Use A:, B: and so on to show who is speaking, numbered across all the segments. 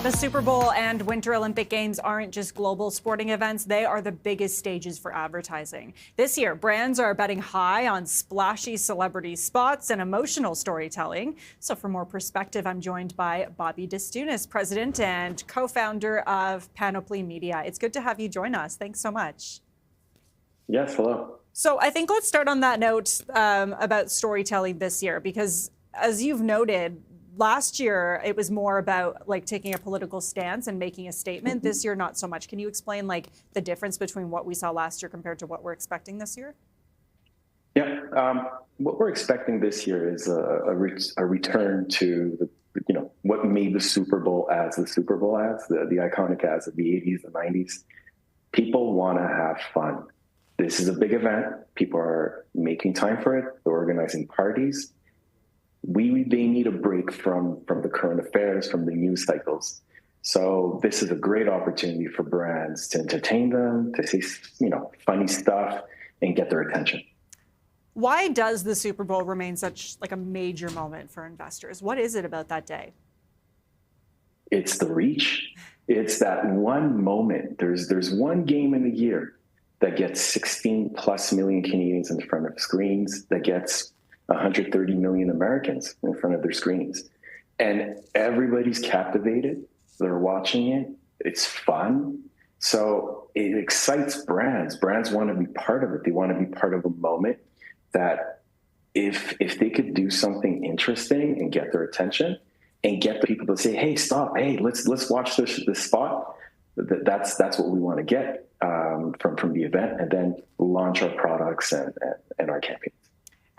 A: The Super Bowl and Winter Olympic Games aren't just global sporting events, they are the biggest stages for advertising. This year, brands are betting high on splashy celebrity spots and emotional storytelling. So for more perspective, I'm joined by Bobby Destounis, president and co-founder of Panoply Media. It's good to have you join us. Thanks so much.
B: Yes, hello.
A: So I think let's start on that note about storytelling this year, because as you've noted, last year, it was more about like taking a political stance and making a statement. This year, not so much. Can you explain like the difference between what we saw last year compared to what we're expecting this year?
B: Yeah, what we're expecting this year is a return to what made the Super Bowl ads the Super Bowl ads, the iconic ads of the 80s, the 90s. People want to have fun. This is a big event. People are making time for it. They're organizing parties. They need a break from the current affairs, from the news cycles. So this is a great opportunity for brands to entertain them, to say, funny stuff and get their attention.
A: Why does the Super Bowl remain such like a major moment for investors? What is it about that day?
B: It's the reach. It's that one moment. There's one game in the year that gets 16 plus million Canadians in front of screens, that gets 130 million Americans in front of their screens. And everybody's captivated. They're watching it. It's fun. So it excites brands. Brands want to be part of it. They want to be part of a moment that if they could do something interesting and get their attention and get the people to say, hey, stop. Hey, let's watch this spot. That's what we want to get from the event, and then launch our products and our campaigns.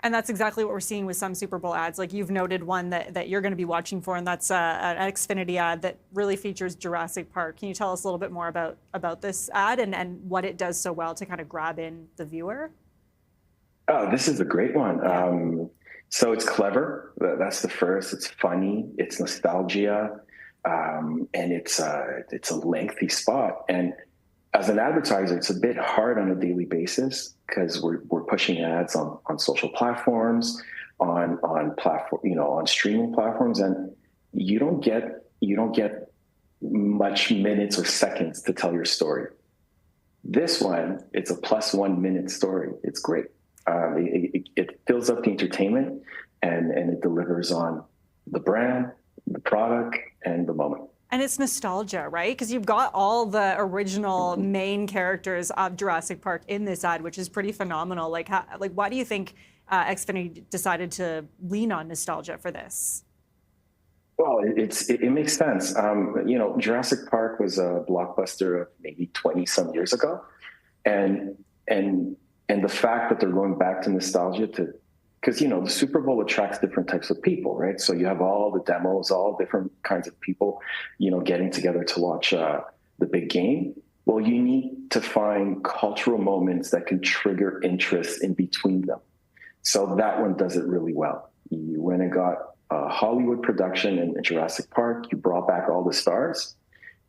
A: And that's exactly what we're seeing with some Super Bowl ads. Like you've noted one that you're going to be watching for, and that's an Xfinity ad that really features Jurassic Park. Can you tell us a little bit more about this ad and what it does so well to kind of grab in the viewer?
B: Oh, this is a great one.
A: Yeah.
B: So it's clever. That's the first. It's funny. It's nostalgia. And it's a lengthy spot. And as an advertiser, it's a bit hard on a daily basis because we're pushing ads on social platforms, on platform, on streaming platforms, and you don't get much minutes or seconds to tell your story. This one, it's a plus 1 minute story. It's great. It fills up the entertainment and it delivers on the brand, the product, and the moment.
A: And it's nostalgia, right? Because you've got all the original main characters of Jurassic Park in this ad, which is pretty phenomenal. Like why do you think Xfinity decided to lean on nostalgia for this?
B: Well, it makes sense. Jurassic Park was a blockbuster of maybe 20 some years ago, and the fact that they're going back to nostalgia because, the Super Bowl attracts different types of people, right? So you have all the demos, all different kinds of people, getting together to watch the big game. Well, you need to find cultural moments that can trigger interest in between them. So that one does it really well. You went and got a Hollywood production in Jurassic Park. You brought back all the stars.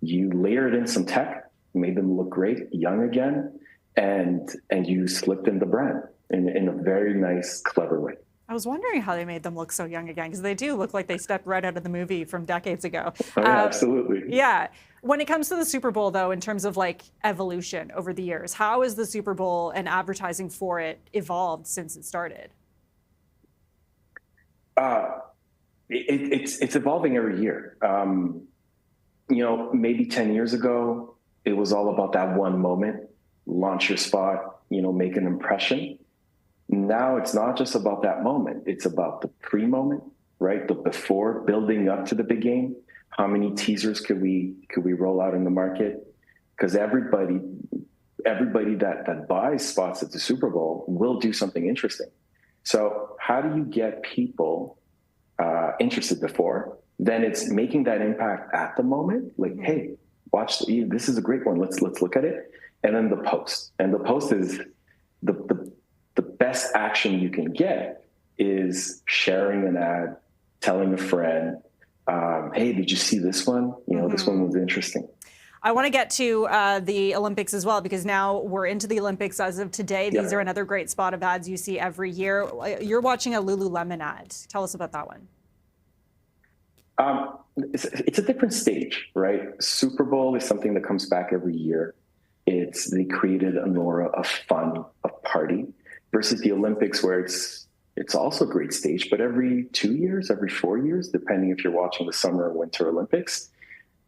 B: You layered in some tech, made them look great, young again, and you slipped in the brand in a very nice, clever way.
A: I was wondering how they made them look so young again, because they do look like they stepped right out of the movie from decades ago.
B: Oh, yeah, absolutely.
A: Yeah. When it comes to the Super Bowl, though, in terms of like evolution over the years, how has the Super Bowl and advertising for it evolved since it started?
B: It's evolving every year. Maybe 10 years ago, it was all about that one moment, launch your spot, make an impression. Now it's not just about that moment. It's about the pre-moment, right? The before, building up to the big game. How many teasers could we roll out in the market? Because everybody that buys spots at the Super Bowl will do something interesting. So how do you get people interested before? Then it's making that impact at the moment. Like, hey, watch, this is a great one. Let's look at it. And then the post. And the post is the best action you can get is sharing an ad, telling a friend, hey, did you see this one? This one was interesting.
A: I want to get to the Olympics as well, because now we're into the Olympics as of today. These are another great spot of ads you see every year. You're watching a Lululemon ad. Tell us about that one.
B: It's a different stage, right? Super Bowl is something that comes back every year. They created an aura of fun, of party, versus the Olympics, where it's also a great stage, but every 2 years, every 4 years, depending if you're watching the Summer or Winter Olympics.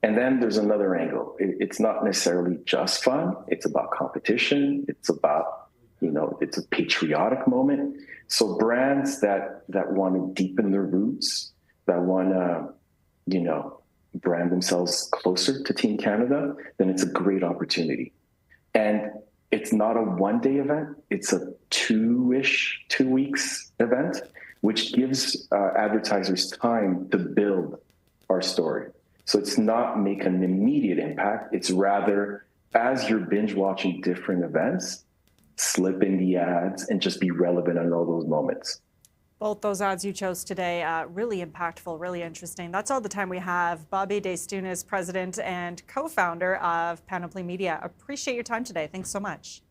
B: And then there's another angle. It's not necessarily just fun. It's about competition. It's about, it's a patriotic moment. So brands that want to deepen their roots, that want to, brand themselves closer to Team Canada, then it's a great opportunity. And it's not a one-day event. It's a 2 weeks event, which gives advertisers time to build our story. So it's not make an immediate impact. It's rather, as you're binge watching different events, slip in the ads and just be relevant in all those moments.
A: Both those ads you chose today, really impactful, really interesting. That's all the time we have. Bobby Destounis, president and co-founder of Panoply Media. Appreciate your time today. Thanks so much.